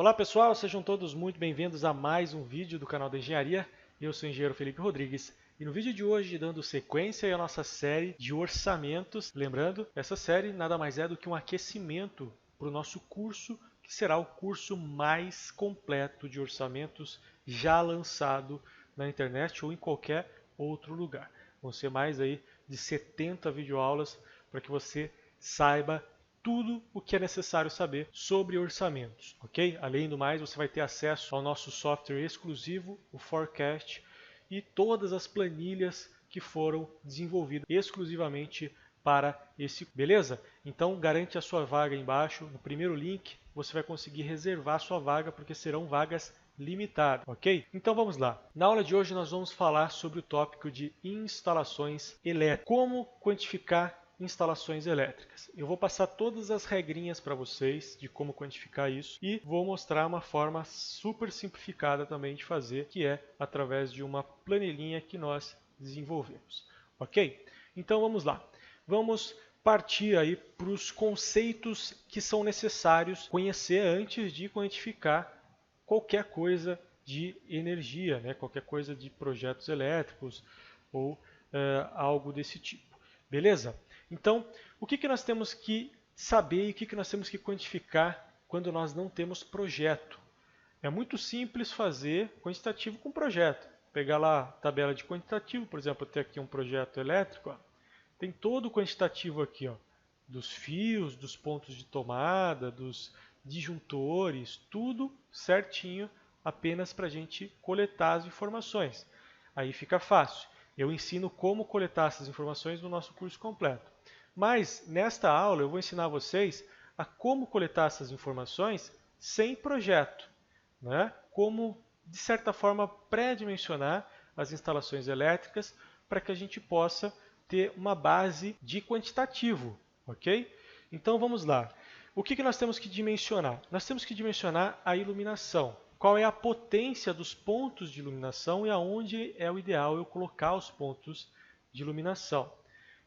Olá pessoal, sejam todos muito bem-vindos a mais um vídeo do canal da Engenharia. Eu sou o engenheiro Felipe Rodrigues e no vídeo de hoje, dando sequência à nossa série de orçamentos, lembrando, essa série nada mais é do que um aquecimento para o nosso curso, que será o curso mais completo de orçamentos já lançado na internet ou em qualquer outro lugar. Vão ser mais aí de 70 videoaulas para que você saiba tudo o que é necessário saber sobre orçamentos, ok? Além do mais, você vai ter acesso ao nosso software exclusivo, o Forecast, e todas as planilhas que foram desenvolvidas exclusivamente para esse, beleza? Então garante a sua vaga aí embaixo, no primeiro link você vai conseguir reservar a sua vaga porque serão vagas limitadas, ok? Então vamos lá. Na aula de hoje nós vamos falar sobre o tópico de instalações elétricas. Como quantificar instalações elétricas. Eu vou passar todas as regrinhas para vocês de como quantificar isso e vou mostrar uma forma super simplificada também de fazer, que é através de uma planilhinha que nós desenvolvemos. Ok? Então vamos lá. Vamos partir aí para os conceitos que são necessários conhecer antes de quantificar qualquer coisa de energia, né? Qualquer coisa de projetos elétricos ou algo desse tipo. Beleza? Então, o que nós temos que saber e o que nós temos que quantificar quando nós não temos projeto? É muito simples fazer quantitativo com projeto. Pegar lá a tabela de quantitativo, por exemplo, eu tenho aqui um projeto elétrico, ó, tem todo o quantitativo aqui, ó, dos fios, dos pontos de tomada, dos disjuntores, tudo certinho, apenas para a gente coletar as informações. Aí fica fácil. Eu ensino como coletar essas informações no nosso curso completo. Mas nesta aula eu vou ensinar vocês a como coletar essas informações sem projeto, né? Como, de certa forma, pré-dimensionar as instalações elétricas para que a gente possa ter uma base de quantitativo, ok? Então vamos lá. O que nós temos que dimensionar? Nós temos que dimensionar a iluminação. Qual é a potência dos pontos de iluminação e aonde é o ideal eu colocar os pontos de iluminação.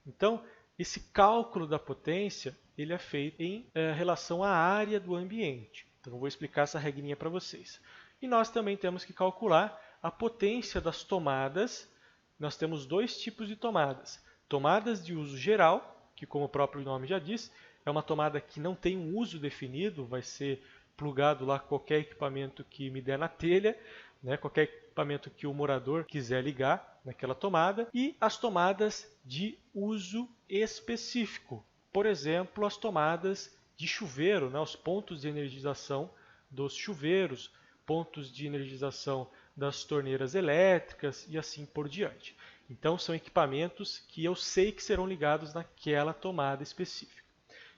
Então, esse cálculo da potência ele é feito em relação à área do ambiente. Então, eu vou explicar essa regrinha para vocês. E nós também temos que calcular a potência das tomadas. Nós temos dois tipos de tomadas. Tomadas de uso geral, que como o próprio nome já diz, é uma tomada que não tem um uso definido, vai ser plugado lá qualquer equipamento que me der na telha, né, qualquer equipamento que o morador quiser ligar naquela tomada, e as tomadas de uso específico. Por exemplo, as tomadas de chuveiro, né, os pontos de energização dos chuveiros, pontos de energização das torneiras elétricas e assim por diante. Então, são equipamentos que eu sei que serão ligados naquela tomada específica.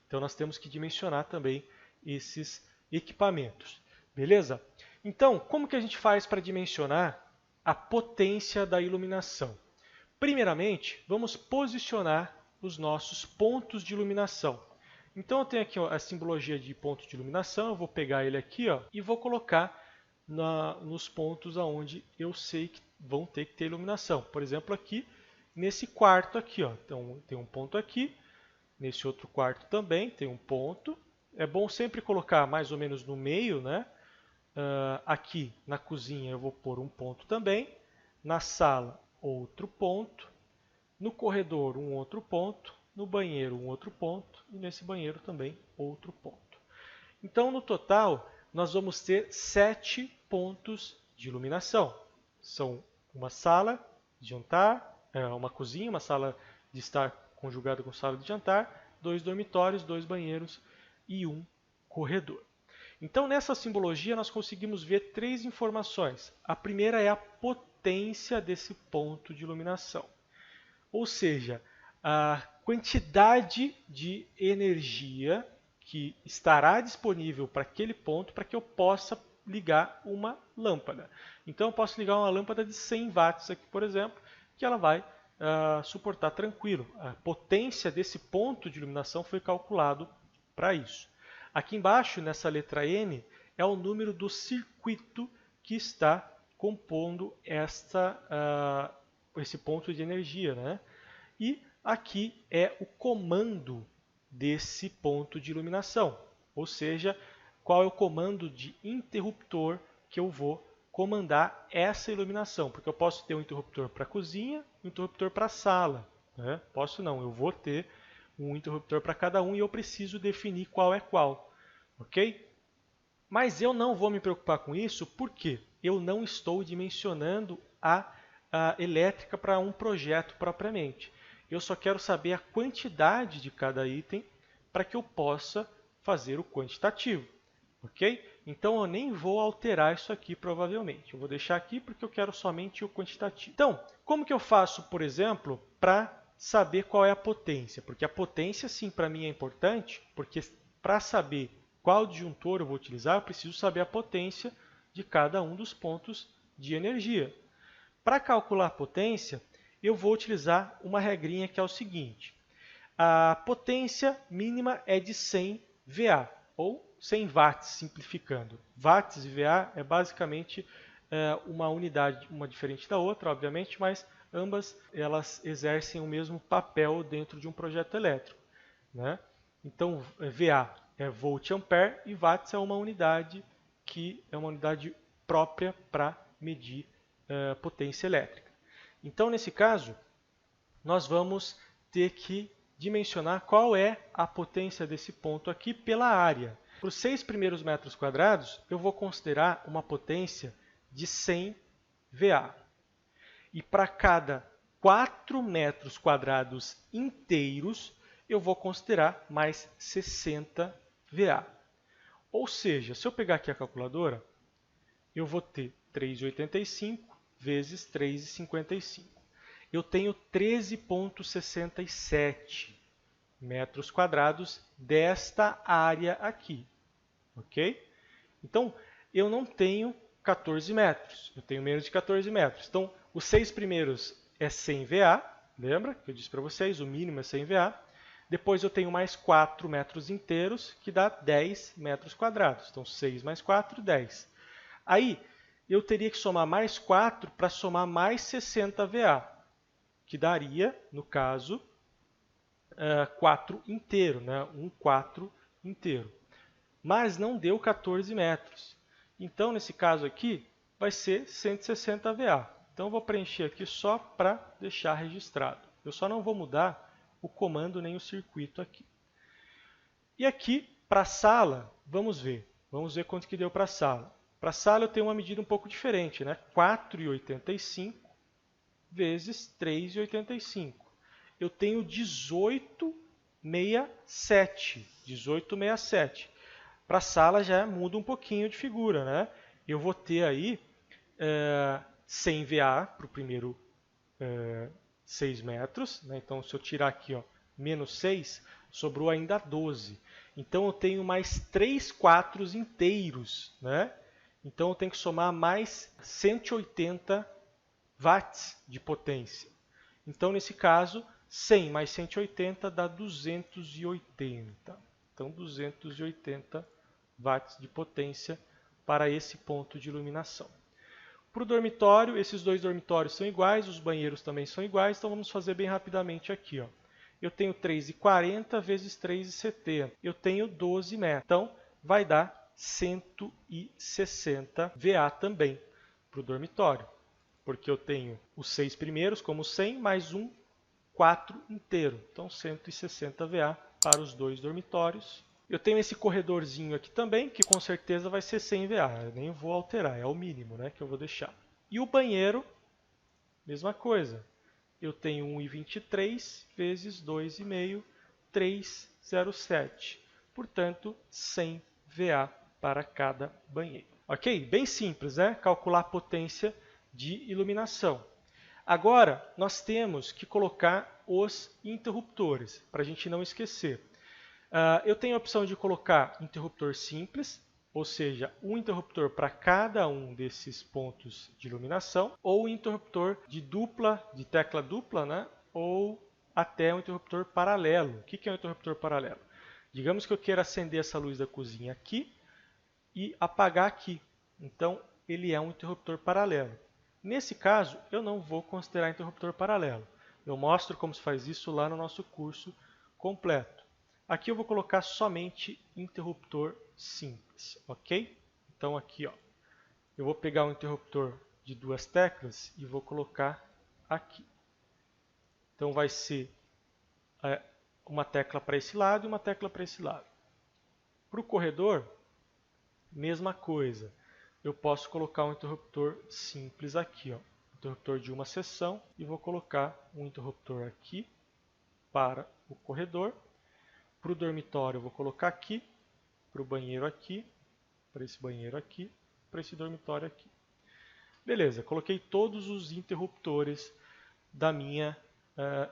Então, nós temos que dimensionar também esses equipamentos. Beleza? Então, como que a gente faz para dimensionar a potência da iluminação? Primeiramente, vamos posicionar os nossos pontos de iluminação. Então, eu tenho aqui a simbologia de ponto de iluminação, eu vou pegar ele aqui, ó, e vou colocar nos pontos onde eu sei que vão ter que ter iluminação. Por exemplo, aqui, nesse quarto aqui, ó, então, tem um ponto aqui, nesse outro quarto também tem um ponto. É bom sempre colocar mais ou menos no meio, né? Aqui na cozinha eu vou pôr um ponto também. Na sala, outro ponto. No corredor, um outro ponto. No banheiro, um outro ponto. E nesse banheiro também, outro ponto. Então, no total, nós vamos ter 7 pontos de iluminação. São uma sala de jantar, uma cozinha, uma sala de estar conjugada com sala de jantar, 2 dormitórios, 2 banheiros e um corredor. Então, nessa simbologia, nós conseguimos ver 3 informações. A primeira é a potência desse ponto de iluminação, ou seja, a quantidade de energia que estará disponível para aquele ponto para que eu possa ligar uma lâmpada. Então, eu posso ligar uma lâmpada de 100 watts aqui, por exemplo, que ela vai suportar tranquilo. A potência desse ponto de iluminação foi calculado para isso. Aqui embaixo, nessa letra N, é o número do circuito que está compondo esse ponto de energia, né? E aqui é o comando desse ponto de iluminação, ou seja, qual é o comando de interruptor que eu vou comandar essa iluminação, porque eu posso ter um interruptor para a cozinha, um interruptor para a sala, né? Posso não, eu vou ter um interruptor para cada um e eu preciso definir qual é qual, ok? Mas eu não vou me preocupar com isso porque eu não estou dimensionando a elétrica para um projeto propriamente. Eu só quero saber a quantidade de cada item para que eu possa fazer o quantitativo, ok? Então eu nem vou alterar isso aqui provavelmente. Eu vou deixar aqui porque eu quero somente o quantitativo. Então, como que eu faço, por exemplo, para saber qual é a potência? Porque a potência, sim, para mim é importante, porque para saber qual disjuntor eu vou utilizar, eu preciso saber a potência de cada um dos pontos de energia. Para calcular a potência, eu vou utilizar uma regrinha que é o seguinte. A potência mínima é de 100 VA, ou 100 watts, simplificando. Watts e VA é basicamente uma unidade, uma diferente da outra, obviamente, mas ambas elas exercem o mesmo papel dentro de um projeto elétrico, né? Então, VA é volt-ampere e watts é uma unidade que é uma unidade própria para medir potência elétrica. Então, nesse caso, nós vamos ter que dimensionar qual é a potência desse ponto aqui pela área. Para os 6 primeiros metros quadrados, eu vou considerar uma potência de 100 VA. E para cada 4 metros quadrados inteiros, eu vou considerar mais 60 VA. Ou seja, se eu pegar aqui a calculadora, eu vou ter 3,85 vezes 3,55. Eu tenho 13,67 metros quadrados desta área aqui, ok? Então, eu não tenho 14 metros, eu tenho menos de 14 metros. Então, os 6 primeiros é 100 VA, lembra que eu disse para vocês, o mínimo é 100 VA. Depois eu tenho mais 4 metros inteiros, que dá 10 metros quadrados. Então, 6 mais 4, 10. Aí, eu teria que somar mais 4 para somar mais 60 VA, que daria, no caso, 4 inteiro, né? Um 4 inteiro. Mas não deu 14 metros. Então, nesse caso aqui, vai ser 160 VA. Então, eu vou preencher aqui só para deixar registrado. Eu só não vou mudar o comando nem o circuito aqui. E aqui, para a sala, vamos ver. Vamos ver quanto que deu para a sala. Para a sala, eu tenho uma medida um pouco diferente, né? 4,85 vezes 3,85. Eu tenho 18,67. 18,67. Para a sala já muda um pouquinho de figura, né? Eu vou ter aí 100 VA para o primeiro 6 metros, né? Então, se eu tirar aqui, ó, menos 6, sobrou ainda 12. Então, eu tenho mais 3 quatros inteiros, né? Então, eu tenho que somar mais 180 watts de potência. Então, nesse caso, 100 mais 180 dá 280. Então, 280 watts de potência para esse ponto de iluminação. Para o dormitório, esses dois dormitórios são iguais, os banheiros também são iguais, então vamos fazer bem rapidamente aqui, ó. Eu tenho 3,40 vezes 3,70. Eu tenho 12 metros. Então, vai dar 160 VA também para o dormitório. Porque eu tenho os 6 primeiros como 100, mais um 4 inteiro. Então, 160 VA para os dois dormitórios. Eu tenho esse corredorzinho aqui também, que com certeza vai ser 100 VA. Eu nem vou alterar, é o mínimo, né, que eu vou deixar. E o banheiro, mesma coisa. Eu tenho 1,23 vezes 2,5, 3,07. Portanto, 100 VA para cada banheiro. Ok? Bem simples, né? Calcular a potência de iluminação. Agora, nós temos que colocar os interruptores, para a gente não esquecer. Eu tenho a opção de colocar interruptor simples, ou seja, um interruptor para cada um desses pontos de iluminação, ou interruptor de tecla dupla, né? Ou até um interruptor paralelo. O que é um interruptor paralelo? Digamos que eu queira acender essa luz da cozinha aqui e apagar aqui. Então, ele é um interruptor paralelo. Nesse caso, eu não vou considerar interruptor paralelo. Eu mostro como se faz isso lá no nosso curso completo. Aqui eu vou colocar somente interruptor simples, ok? Então aqui, ó, eu vou pegar um interruptor de 2 teclas e vou colocar aqui. Então vai ser uma tecla para esse lado e uma tecla para esse lado. Para o corredor, mesma coisa. Eu posso colocar um interruptor simples aqui, ó, interruptor de uma seção, e vou colocar um interruptor aqui para o corredor. Para o dormitório eu vou colocar aqui, para o banheiro aqui, para esse banheiro aqui, para esse dormitório aqui. Beleza, coloquei todos os interruptores da minha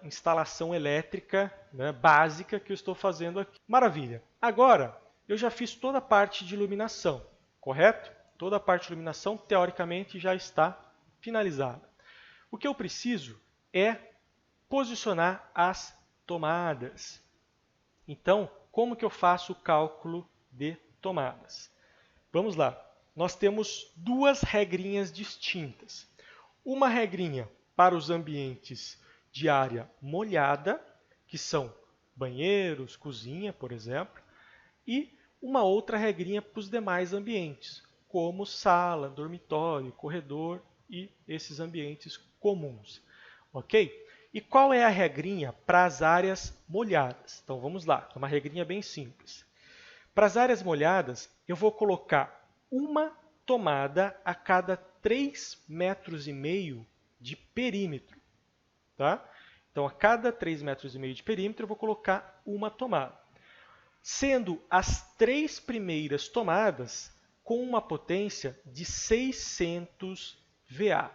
instalação elétrica, né, básica que eu estou fazendo aqui. Maravilha! Agora eu já fiz toda a parte de iluminação, correto? Toda a parte de iluminação teoricamente já está finalizada. O que eu preciso é posicionar as tomadas. Então, como que eu faço o cálculo de tomadas? Vamos lá. Nós temos duas regrinhas distintas. Uma regrinha para os ambientes de área molhada, que são banheiros, cozinha, por exemplo, e uma outra regrinha para os demais ambientes, como sala, dormitório, corredor e esses ambientes comuns. Ok? E qual é a regrinha para as áreas molhadas? Então vamos lá, é uma regrinha bem simples. Para as áreas molhadas, eu vou colocar uma tomada a cada 3,5 metros de perímetro. Tá? Então a cada 3,5 metros de perímetro eu vou colocar uma tomada. Sendo as 3 primeiras tomadas com uma potência de 600 VA.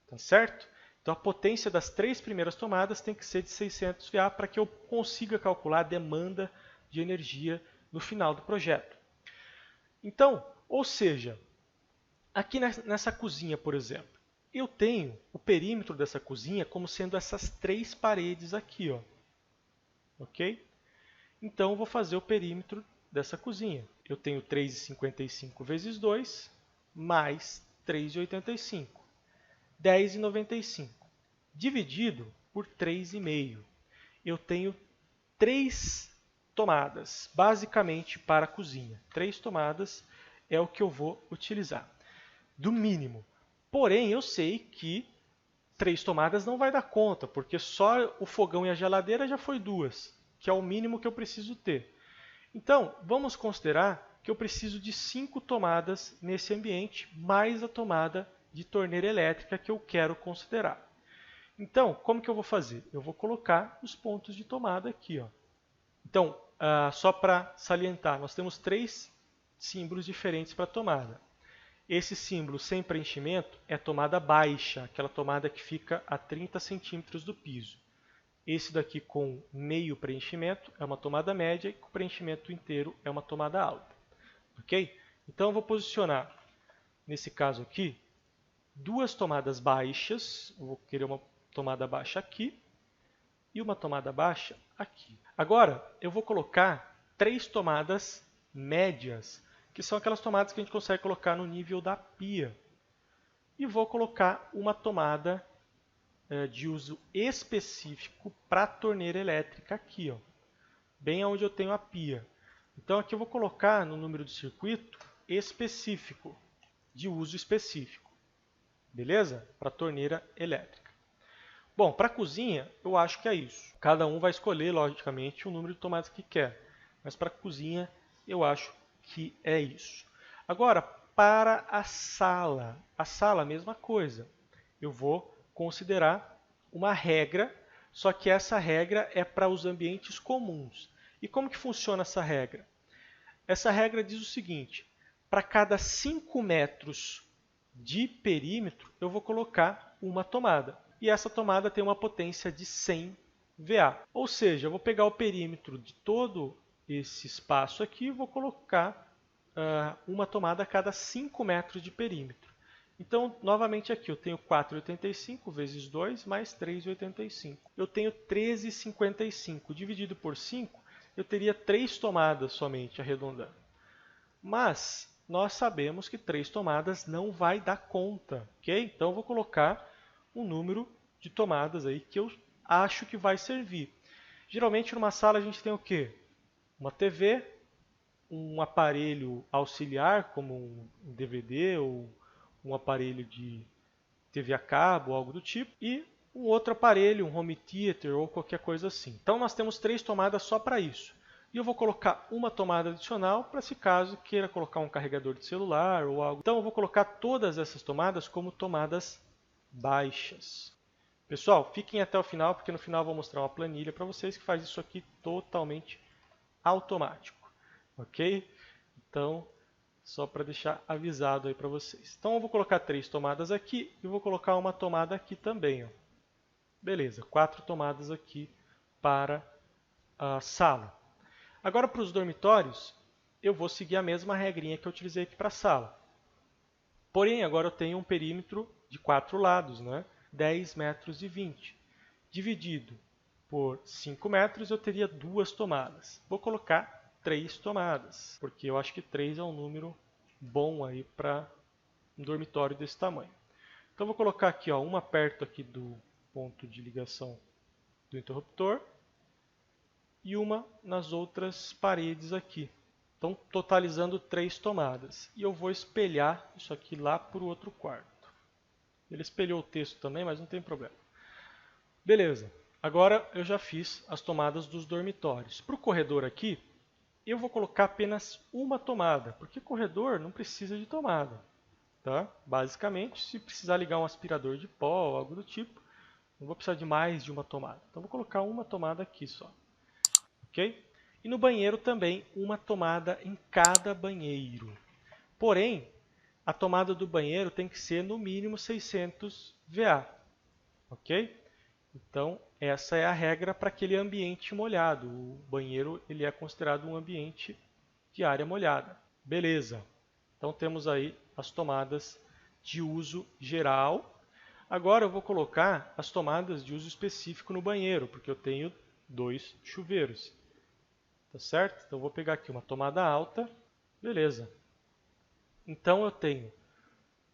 Tá certo? Então a potência das 3 primeiras tomadas tem que ser de 600 VA para que eu consiga calcular a demanda de energia no final do projeto. Então, ou seja, aqui nessa cozinha, por exemplo, eu tenho o perímetro dessa cozinha como sendo essas 3 paredes aqui, ó. Ok? Então eu vou fazer o perímetro dessa cozinha. Eu tenho 3,55 vezes 2 mais 3,85. 10,95 dividido por 3,5. Eu tenho 3 tomadas, basicamente para a cozinha. 3 tomadas é o que eu vou utilizar, do mínimo. Porém, eu sei que 3 tomadas não vai dar conta, porque só o fogão e a geladeira já foi 2, que é o mínimo que eu preciso ter. Então, vamos considerar que eu preciso de 5 tomadas nesse ambiente, mais a tomada de torneira elétrica que eu quero considerar. Então, como que eu vou fazer? Eu vou colocar os pontos de tomada aqui, ó. Então, só para salientar, nós temos 3 símbolos diferentes para tomada. Esse símbolo sem preenchimento é tomada baixa, aquela tomada que fica a 30 centímetros do piso. Esse daqui com meio preenchimento é uma tomada média e com preenchimento inteiro é uma tomada alta. Ok? Então eu vou posicionar, nesse caso aqui, 2 tomadas baixas. Eu vou querer uma tomada baixa aqui e uma tomada baixa aqui. Agora eu vou colocar 3 tomadas médias, que são aquelas tomadas que a gente consegue colocar no nível da pia. E vou colocar uma tomada de uso específico para a torneira elétrica aqui, ó, bem onde eu tenho a pia. Então aqui eu vou colocar no número do circuito específico, de uso específico. Beleza? Para a torneira elétrica. Bom, para a cozinha eu acho que é isso. Cada um vai escolher, logicamente, o número de tomadas que quer. Mas para a cozinha eu acho que é isso. Agora, para a sala a mesma coisa. Eu vou considerar uma regra, só que essa regra é para os ambientes comuns. E como que funciona essa regra? Essa regra diz o seguinte: para cada 5 metros de perímetro, eu vou colocar uma tomada. E essa tomada tem uma potência de 100 VA. Ou seja, eu vou pegar o perímetro de todo esse espaço aqui e vou colocar uma tomada a cada 5 metros de perímetro. Então, novamente aqui, eu tenho 4,85 vezes 2 mais 3,85. Eu tenho 13,55. Dividido por 5, eu teria 3 tomadas somente, arredondando. Mas nós sabemos que 3 tomadas não vai dar conta, ok? Então, eu vou colocar um número de tomadas aí que eu acho que vai servir. Geralmente, numa sala, a gente tem o quê? uma TV, um aparelho auxiliar, como um DVD ou um aparelho de TV a cabo, algo do tipo, e um outro aparelho, um home theater ou qualquer coisa assim. Então nós temos 3 tomadas só para isso. E eu vou colocar uma tomada adicional para se caso queira colocar um carregador de celular ou algo. Então eu vou colocar todas essas tomadas como tomadas baixas. Pessoal, fiquem até o final, porque no final eu vou mostrar uma planilha para vocês que faz isso aqui totalmente automático. Ok? Então, só para deixar avisado aí para vocês. Então eu vou colocar 3 tomadas aqui e vou colocar uma tomada aqui também. Ó. Beleza, 4 tomadas aqui para a sala. Agora para os dormitórios, eu vou seguir a mesma regrinha que eu utilizei aqui para a sala. Porém, agora eu tenho um perímetro de 4 lados, né? 10 metros e 20. Dividido por 5 metros, eu teria 2 tomadas. Vou colocar 3 tomadas, porque eu acho que 3 é um número bom aí para um dormitório desse tamanho. Então vou colocar aqui, ó, uma perto aqui do ponto de ligação do interruptor e uma nas outras paredes aqui. Então totalizando 3 tomadas. E eu vou espelhar isso aqui lá para o outro quarto. Ele espelhou o texto também, mas não tem problema. Beleza. Agora eu já fiz as tomadas dos dormitórios. Para o corredor aqui, eu vou colocar apenas uma tomada, porque corredor não precisa de tomada. Tá? Basicamente, se precisar ligar um aspirador de pó ou algo do tipo, não vou precisar de mais de uma tomada. Então vou colocar uma tomada aqui só. Ok? E no banheiro também, uma tomada em cada banheiro. Porém, a tomada do banheiro tem que ser no mínimo 600 VA. Ok? Então, essa é a regra para aquele ambiente molhado. O banheiro ele é considerado um ambiente de área molhada. Beleza. Então, temos aí as tomadas de uso geral. Agora eu vou colocar as tomadas de uso específico no banheiro, porque eu tenho 2 chuveiros. Tá certo? Então, eu vou pegar aqui uma tomada alta. Beleza. Então, eu tenho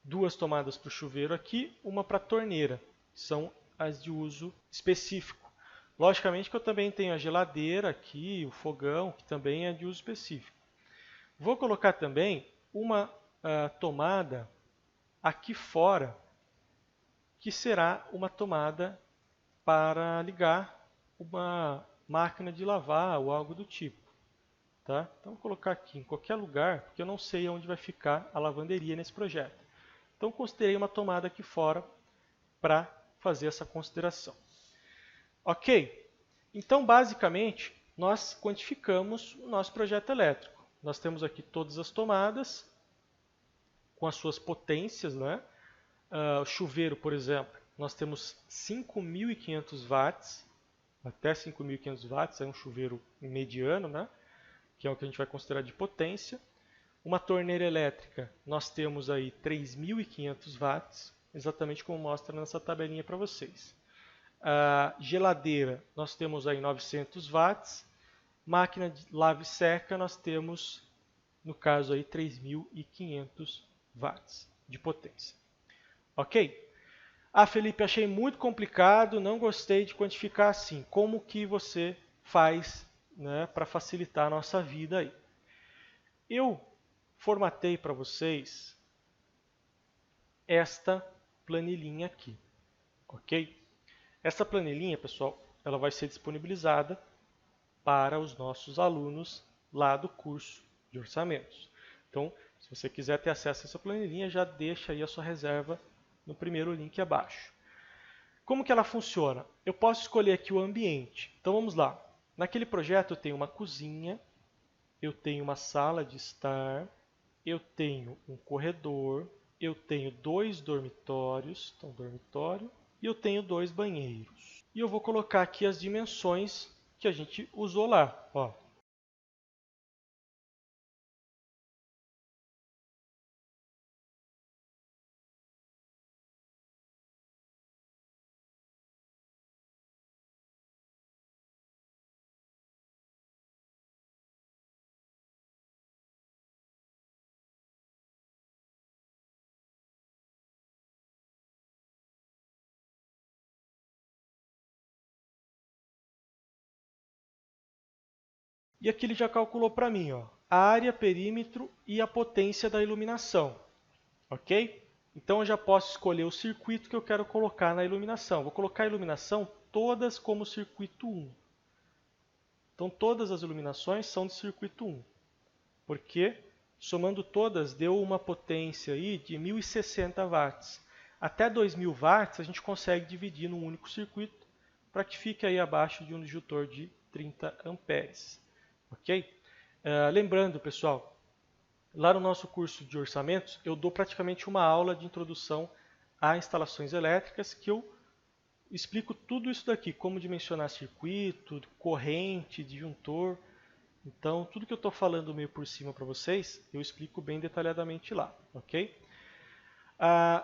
2 tomadas para o chuveiro aqui, uma para a torneira. São as de uso específico. Logicamente que eu também tenho a geladeira aqui, o fogão, que também é de uso específico. Vou colocar também uma tomada aqui fora, que será uma tomada para ligar uma máquina de lavar ou algo do tipo. Tá? Então vou colocar aqui em qualquer lugar, porque eu não sei onde vai ficar a lavanderia nesse projeto. Então considerei uma tomada aqui fora para fazer essa consideração. Ok, então basicamente nós quantificamos o nosso projeto elétrico. Nós temos aqui todas as tomadas com as suas potências, né? O chuveiro, por exemplo, nós temos 5.500 watts, até 5.500 watts, é um chuveiro mediano, né? Que é o que a gente vai considerar de potência. Uma torneira elétrica, nós temos aí 3.500 watts, exatamente como mostra nessa tabelinha para vocês. A geladeira, nós temos aí 900 watts. Máquina de lava e seca, nós temos, no caso aí, 3.500 watts de potência. Ok? Ah, Felipe, achei muito complicado, não gostei de quantificar assim. Como que você faz, né, para facilitar a nossa vida aí? Eu formatei para vocês esta planilhinha aqui, ok? Essa planilhinha, pessoal, ela vai ser disponibilizada para os nossos alunos lá do curso de orçamentos. Então, se você quiser ter acesso a essa planilhinha, já deixa aí a sua reserva no primeiro link abaixo. Como que ela funciona? Eu posso escolher aqui o ambiente. Então vamos lá. Naquele projeto eu tenho uma cozinha, eu tenho uma sala de estar, eu tenho um corredor, eu tenho 2 dormitórios, então dormitório, e eu tenho 2 banheiros. E eu vou colocar aqui as dimensões que a gente usou lá. Ó, E aqui ele já calculou para mim, ó, a área, perímetro e a potência da iluminação, ok? Então eu já posso escolher o circuito que eu quero colocar na iluminação. Vou colocar a iluminação todas como circuito 1. Então todas as iluminações são de circuito 1, porque somando todas deu uma potência aí de 1060 watts. Até 2000 watts a gente consegue dividir num único circuito para que fique aí abaixo de um disjuntor de 30 amperes. Ok? Lembrando, pessoal, lá no nosso curso de orçamentos eu dou praticamente uma aula de introdução a instalações elétricas que eu explico tudo isso daqui, como dimensionar circuito, corrente, disjuntor. Então, tudo que eu estou falando meio por cima para vocês, eu explico bem detalhadamente lá, ok?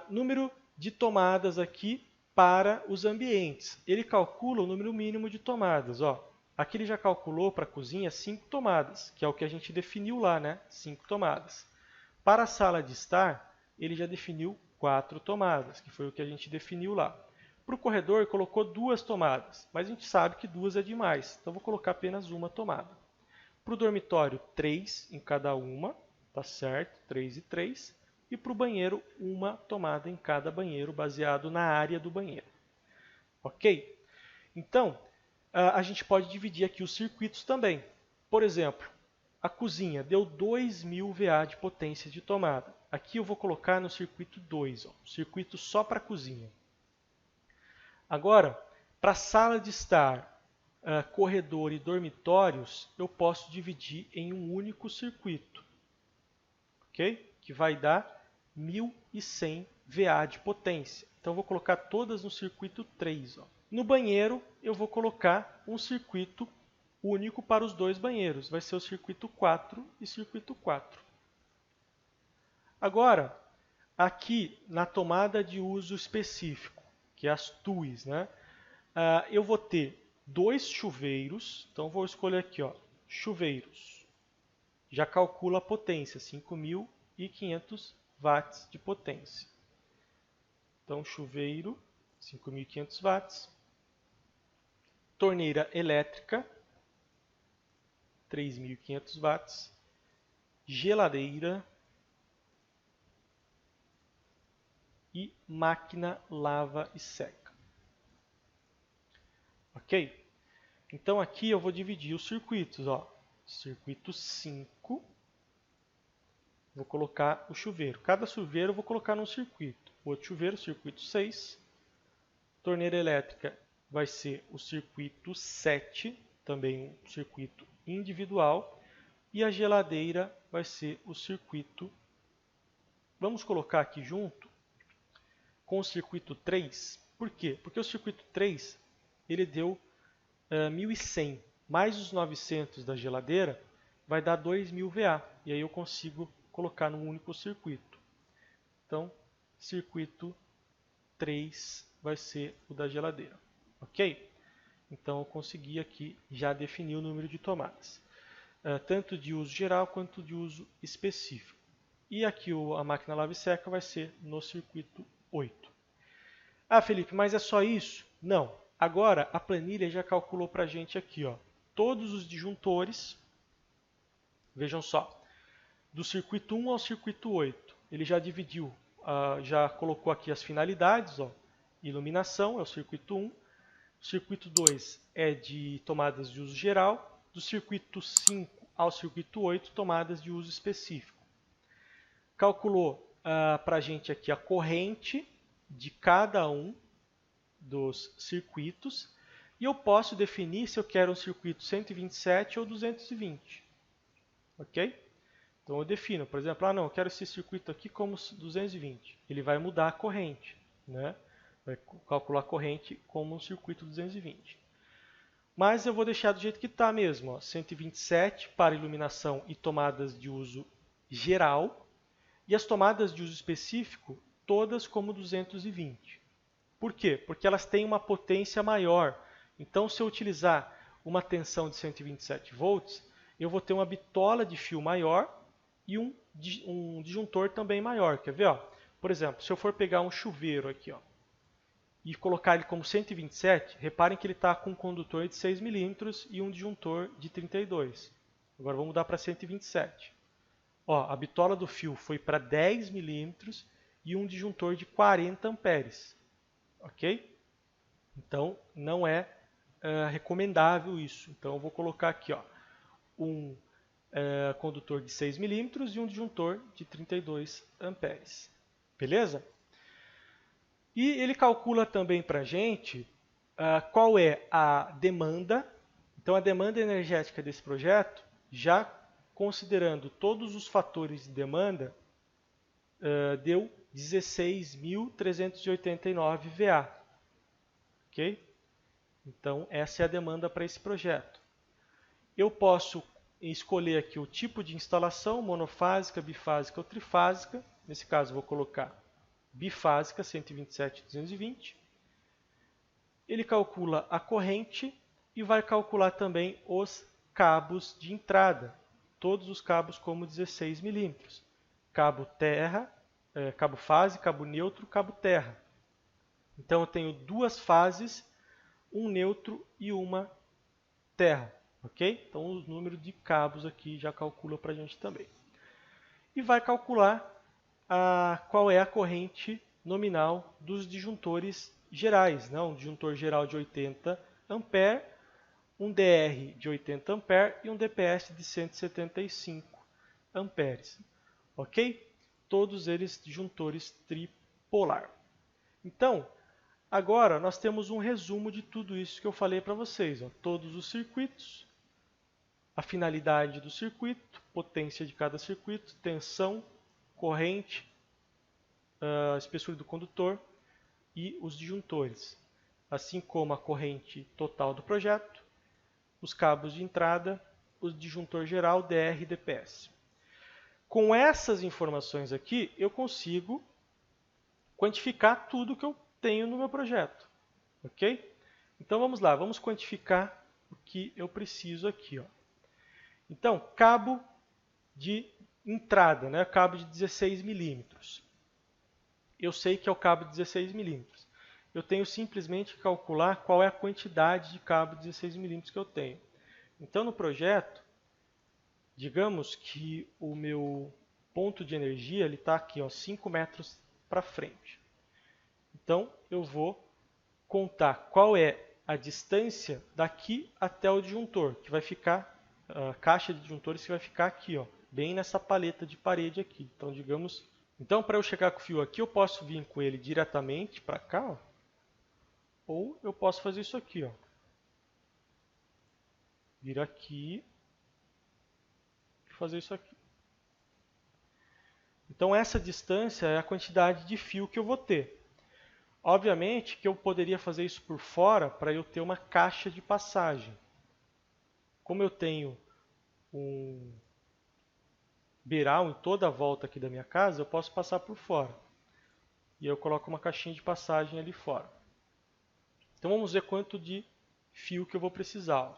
Número de tomadas aqui para os ambientes. Ele calcula o número mínimo de tomadas. Ó. Aqui ele já calculou para a cozinha 5 tomadas, que é o que a gente definiu lá, né? 5 tomadas. Para a sala de estar, ele já definiu 4 tomadas, que foi o que a gente definiu lá. Para o corredor, colocou 2 tomadas, mas a gente sabe que 2 é demais, então vou colocar apenas uma tomada. Para o dormitório, 3 em cada uma, tá certo? 3 e 3. E para o banheiro, uma tomada em cada banheiro, baseado na área do banheiro. Ok? Então, a gente pode dividir aqui os circuitos também. Por exemplo, a cozinha deu 2000 VA de potência de tomada. Aqui eu vou colocar no circuito 2, ó, circuito só para a cozinha. Agora, para a sala de estar, corredor e dormitórios, eu posso dividir em um único circuito, ok? Que vai dar 1100 VA de potência. Então, eu vou colocar todas no circuito 3. Ó. No banheiro, eu vou colocar um circuito único para os 2 banheiros. Vai ser o circuito 4 e circuito 4. Agora, aqui na tomada de uso específico, que é as TUIs, né? Eu vou ter 2 chuveiros, então vou escolher aqui, ó, chuveiros. Já calcula a potência, 5.500 watts de potência. Então, chuveiro, 5.500 watts. Torneira elétrica, 3.500 watts. Geladeira e máquina lava e seca. Ok? Então aqui eu vou dividir os circuitos. Ó. Circuito 5, vou colocar o chuveiro. Cada chuveiro eu vou colocar num circuito. O outro chuveiro, circuito 6. Torneira elétrica vai ser o circuito 7, também um circuito individual. E a geladeira vai ser o circuito, vamos colocar aqui junto, com o circuito 3. Por quê? Porque o circuito 3 ele deu 1100 mais os 900 da geladeira vai dar 2000 VA. E aí eu consigo colocar num único circuito. Então, circuito 3 vai ser o da geladeira. Ok? Então eu consegui aqui já definir o número de tomadas. Tanto de uso geral quanto de uso específico. E aqui a máquina lava e seca vai ser no circuito 8. Ah, Felipe, mas é só isso? Não. Agora, a planilha já calculou para a gente aqui, ó, todos os disjuntores, vejam só, do circuito 1 ao circuito 8. Ele já dividiu, já colocou aqui as finalidades, ó, iluminação é o circuito 1, o circuito 2 é de tomadas de uso geral, do circuito 5 ao circuito 8, tomadas de uso específico. Calculou para a gente aqui a corrente de cada um dos circuitos e eu posso definir se eu quero um circuito 127 ou 220. Ok? Então eu defino, por exemplo, não, eu quero esse circuito aqui como 220. Ele vai mudar a corrente, né? Vai calcular a corrente como um circuito 220. Mas eu vou deixar do jeito que está mesmo, ó, 127 para iluminação e tomadas de uso geral e as tomadas de uso específico todas como 220. Por quê? Porque elas têm uma potência maior. Então, se eu utilizar uma tensão de 127 volts, eu vou ter uma bitola de fio maior e um disjuntor também maior. Quer ver? Ó? Por exemplo, se eu for pegar um chuveiro aqui, ó, e colocar ele como 127, reparem que ele está com um condutor de 6 milímetros e um disjuntor de 32. Agora vamos mudar para 127. Ó, a bitola do fio foi para 10 milímetros e um disjuntor de 40 amperes. Ok? Então, não é recomendável isso. Então, eu vou colocar aqui, ó, um condutor de 6 milímetros e um disjuntor de 32 amperes. Beleza? E ele calcula também para a gente qual é a demanda. Então, a demanda energética desse projeto, já considerando todos os fatores de demanda, deu 16.389 VA. Ok? Então, essa é a demanda para esse projeto. Eu posso escolher aqui o tipo de instalação, monofásica, bifásica ou trifásica. Nesse caso, vou colocar bifásica, 127.220. Ele calcula a corrente e vai calcular também os cabos de entrada. Todos os cabos como 16 milímetros. Cabo terra, cabo fase, cabo neutro, cabo terra. Então, eu tenho duas fases, um neutro e uma terra, ok? Então, o número de cabos aqui já calcula para a gente também. E vai calcular qual é a corrente nominal dos disjuntores gerais, né? Um disjuntor geral de 80 ampere, um DR de 80 ampere e um DPS de 175 amperes, ok? Todos eles disjuntores tripolar. Então, agora nós temos um resumo de tudo isso que eu falei para vocês. Ó. Todos os circuitos, a finalidade do circuito, potência de cada circuito, tensão, corrente, a espessura do condutor e os disjuntores. Assim como a corrente total do projeto, os cabos de entrada, o disjuntor geral, DR e DPS. Com essas informações aqui, eu consigo quantificar tudo que eu tenho no meu projeto, ok? Então vamos lá, vamos quantificar o que eu preciso aqui, ó. Então, cabo de entrada, né? Cabo de 16 milímetros. Eu sei que é o cabo de 16 milímetros. Eu tenho simplesmente que calcular qual é a quantidade de cabo de 16 milímetros que eu tenho. Então, no projeto, digamos que o meu ponto de energia está aqui, ó, 5 metros para frente. Então, eu vou contar qual é a distância daqui até o disjuntor, que vai ficar, a caixa de disjuntores que vai ficar aqui, ó, bem nessa paleta de parede aqui. Então, digamos, para eu chegar com o fio aqui, eu posso vir com ele diretamente para cá, ó, ou eu posso fazer isso aqui, ó. Vir aqui e fazer isso aqui. Então, essa distância é a quantidade de fio que eu vou ter. Obviamente que eu poderia fazer isso por fora para eu ter uma caixa de passagem. Como eu tenho um beiral em toda a volta aqui da minha casa, eu posso passar por fora. E eu coloco uma caixinha de passagem ali fora. Então vamos ver quanto de fio que eu vou precisar. Ó.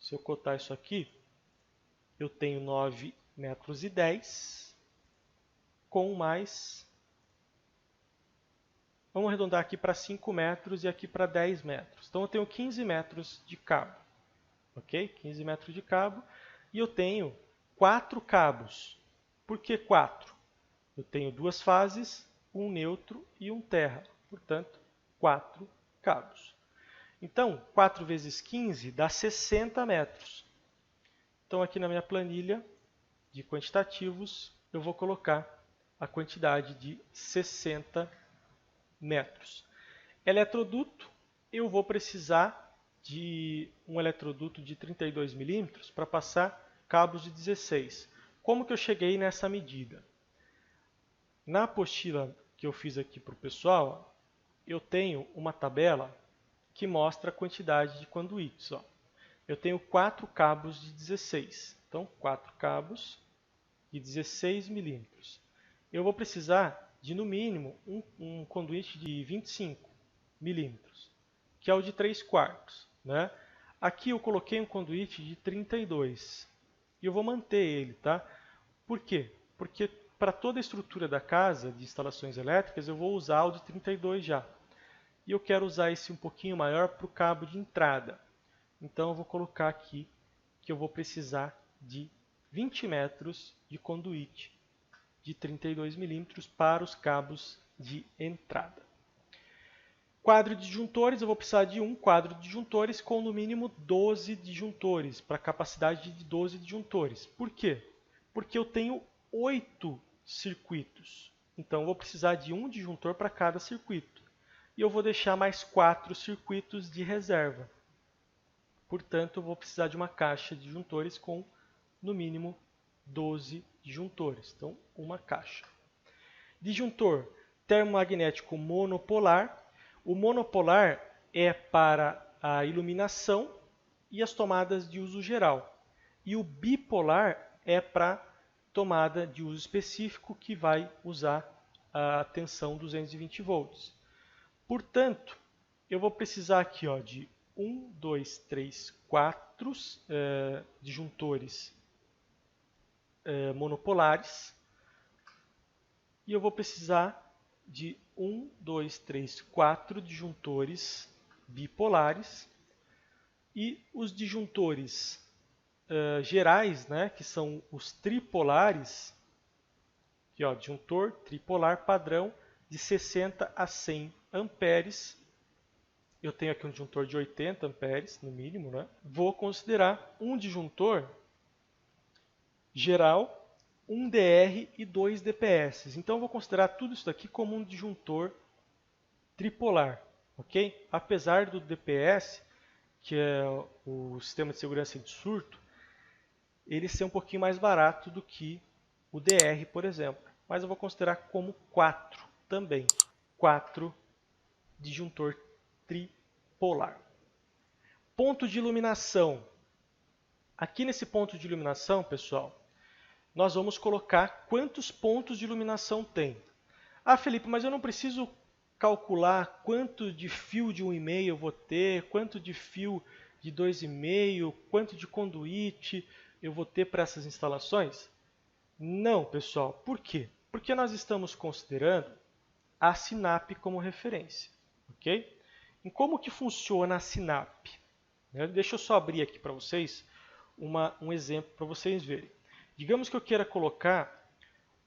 Se eu cotar isso aqui, eu tenho 9,10 metros com mais... Vamos arredondar aqui para 5 metros e aqui para 10 metros. Então eu tenho 15 metros de cabo. Ok? 15 metros de cabo. E eu tenho 4 cabos. Por que 4? Eu tenho duas fases, um neutro e um terra. Portanto, 4 cabos. Então, 4 vezes 15 dá 60 metros. Então, aqui na minha planilha de quantitativos, eu vou colocar a quantidade de 60 metros. Eletroduto, eu vou precisar de um eletroduto de 32 milímetros para passar cabos de 16. Como que eu cheguei nessa medida? Na apostila que eu fiz aqui para o pessoal, eu tenho uma tabela que mostra a quantidade de conduítes. Ó. Eu tenho 4 cabos de 16. Então, 4 cabos de 16 milímetros. Eu vou precisar de, no mínimo, um conduíte de 25 milímetros, que é o de 3/4. Né? Aqui eu coloquei um conduíte de 32 e eu vou manter ele. Tá? Por quê? Porque para toda a estrutura da casa de instalações elétricas eu vou usar o de 32 já. E eu quero usar esse um pouquinho maior para o cabo de entrada. Então eu vou colocar aqui que eu vou precisar de 20 metros de conduíte de 32 milímetros para os cabos de entrada. Quadro de disjuntores, eu vou precisar de um quadro de disjuntores com no mínimo 12 disjuntores, para capacidade de 12 disjuntores. Por quê? Porque eu tenho 8 circuitos. Então eu vou precisar de um disjuntor para cada circuito. E eu vou deixar mais 4 circuitos de reserva. Portanto, eu vou precisar de uma caixa de disjuntores com no mínimo 12 disjuntores. Então, uma caixa. Disjuntor termomagnético monopolar. O monopolar é para a iluminação e as tomadas de uso geral. E o bipolar é para tomada de uso específico que vai usar a tensão 220 volts. Portanto, eu vou precisar aqui de 1, 2, 3, 4 disjuntores monopolares. E eu vou precisar de 1, 2, 3, 4 disjuntores bipolares. E os disjuntores gerais, né, que são os tripolares, aqui, disjuntor tripolar padrão de 60 a 100 amperes. Eu tenho aqui um disjuntor de 80 amperes, no mínimo, né? Vou considerar um disjuntor geral, 1 DR e 2 DPS. Então, eu vou considerar tudo isso daqui como um disjuntor tripolar, ok? Apesar do DPS, que é o sistema de segurança de surto, ele ser um pouquinho mais barato do que o DR, por exemplo. Mas eu vou considerar como 4 também. 4 disjuntor tripolar. Ponto de iluminação. Aqui nesse ponto de iluminação, pessoal, nós vamos colocar quantos pontos de iluminação tem. Ah, Felipe, mas eu não preciso calcular quanto de fio de 1,5 eu vou ter, quanto de fio de 2,5, quanto de conduíte eu vou ter para essas instalações? Não, pessoal. Por quê? Porque nós estamos considerando a SINAP como referência. Ok? E como que funciona a SINAP? Deixa eu só abrir aqui para vocês um exemplo para vocês verem. Digamos que eu queira colocar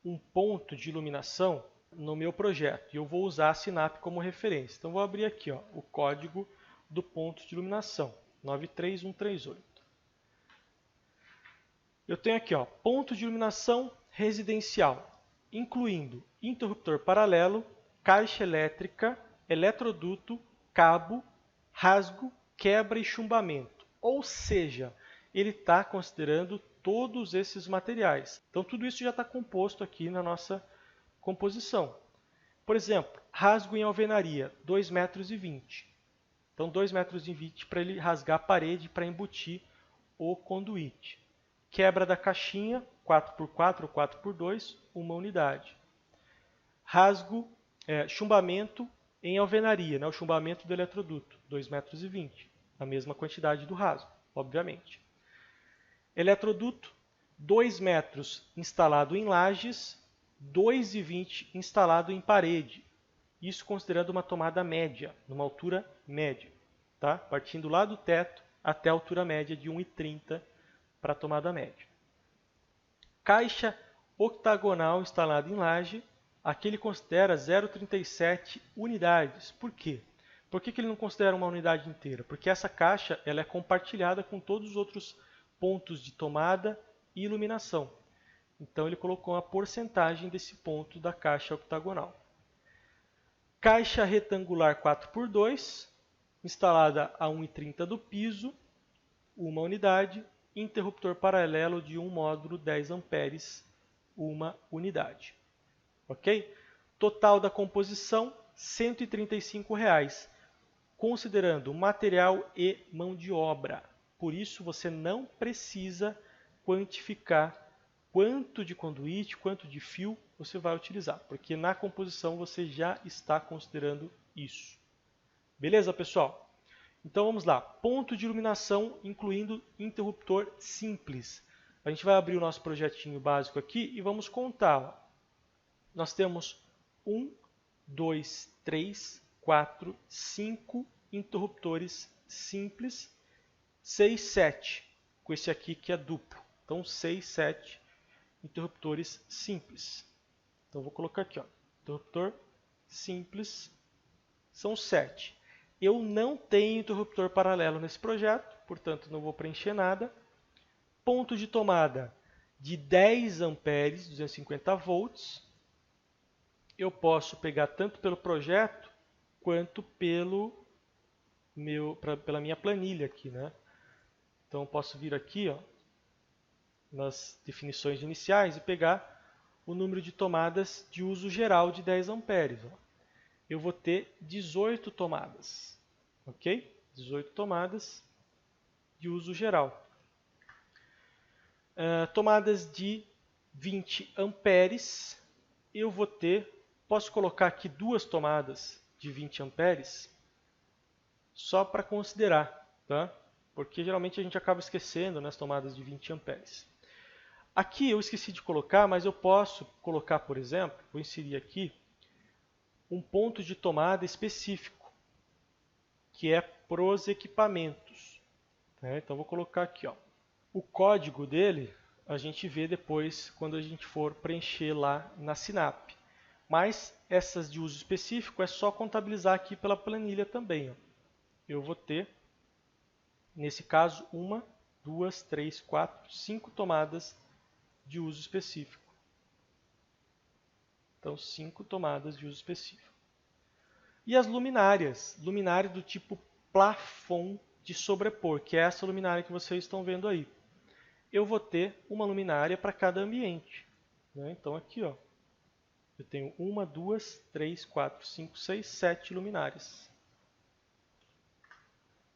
um ponto de iluminação no meu projeto e eu vou usar a SINAP como referência. Então, vou abrir aqui o código do ponto de iluminação, 93138. Eu tenho aqui ponto de iluminação residencial, incluindo interruptor paralelo, caixa elétrica, eletroduto, cabo, rasgo, quebra e chumbamento. Ou seja, ele está considerando todos esses materiais. Então, tudo isso já está composto aqui na nossa composição. Por exemplo, rasgo em alvenaria, 2,20 metros. Então, 2,20 metros para ele rasgar a parede para embutir o conduíte. Quebra da caixinha, 4x4 ou 4x2, 1 unidade. Rasgo, chumbamento em alvenaria, né, o chumbamento do eletroduto, 2,20 metros. A mesma quantidade do rasgo, obviamente. Eletroduto, 2 metros instalado em lajes, 2,20 instalado em parede. Isso considerando uma tomada média, numa altura média. Tá? Partindo lá do teto até a altura média de 1,30 para a tomada média. Caixa octagonal instalada em laje, aqui ele considera 0,37 unidades. Por quê? Por que ele não considera uma unidade inteira? Porque essa caixa ela é compartilhada com todos os outros pontos de tomada e iluminação. Então ele colocou a porcentagem desse ponto da caixa octagonal. Caixa retangular 4x2, instalada a 1,30 do piso, 1 unidade. Interruptor paralelo de 1 módulo 10 amperes, 1 unidade. Ok? Total da composição, R$ 135, considerando material e mão de obra. Por isso, você não precisa quantificar quanto de conduíte, quanto de fio você vai utilizar, porque na composição você já está considerando isso. Beleza, pessoal? Então vamos lá, ponto de iluminação incluindo interruptor simples. A gente vai abrir o nosso projetinho básico aqui e vamos contar. Nós temos 1, 2, 3, 4, 5 interruptores simples, 6, 7, com esse aqui que é duplo. Então 6, 7 interruptores simples. Então vou colocar aqui, ó, interruptor simples são 7. Eu não tenho interruptor paralelo nesse projeto, portanto não vou preencher nada. Ponto de tomada de 10 amperes, 250 volts. Eu posso pegar tanto pelo projeto quanto pela minha planilha aqui, né? Então eu posso vir aqui, ó, nas definições iniciais e pegar o número de tomadas de uso geral de 10 amperes. Ó. Eu vou ter 18 tomadas, ok? 18 tomadas de uso geral. Tomadas de 20 amperes, eu vou ter, posso colocar aqui duas tomadas de 20 amperes, só para considerar, tá? Porque geralmente a gente acaba esquecendo nas tomadas de 20 amperes. Aqui eu esqueci de colocar, mas eu posso colocar, por exemplo, vou inserir aqui, um ponto de tomada específico, que é para os equipamentos. Então vou colocar aqui, ó. O código dele a gente vê depois quando a gente for preencher lá na Sinap. Mas essas de uso específico é só contabilizar aqui pela planilha também. Ó. Eu vou ter, nesse caso, 1, 2, 3, 4, 5 tomadas de uso específico. Então, 5 tomadas de uso específico. E as luminárias. Luminária do tipo plafond de sobrepor, que é essa luminária que vocês estão vendo aí. Eu vou ter uma luminária para cada ambiente. Né? Então, aqui, ó, eu tenho 1, 2, 3, 4, 5, 6, 7 luminárias.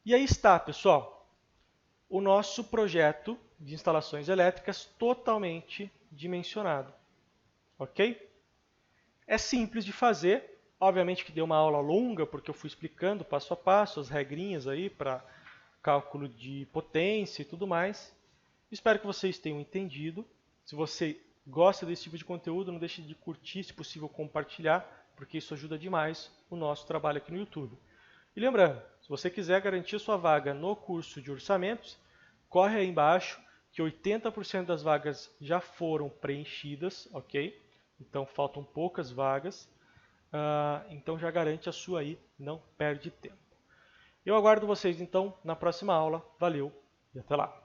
E aí está, pessoal, o nosso projeto de instalações elétricas totalmente dimensionado. Ok? É simples de fazer, obviamente que deu uma aula longa, porque eu fui explicando passo a passo as regrinhas aí para cálculo de potência e tudo mais. Espero que vocês tenham entendido. Se você gosta desse tipo de conteúdo, não deixe de curtir, se possível compartilhar, porque isso ajuda demais o nosso trabalho aqui no YouTube. E lembrando, se você quiser garantir sua vaga no curso de orçamentos, corre aí embaixo que 80% das vagas já foram preenchidas, ok? Então faltam poucas vagas, então já garante a sua aí, não perde tempo. Eu aguardo vocês então na próxima aula. Valeu e até lá!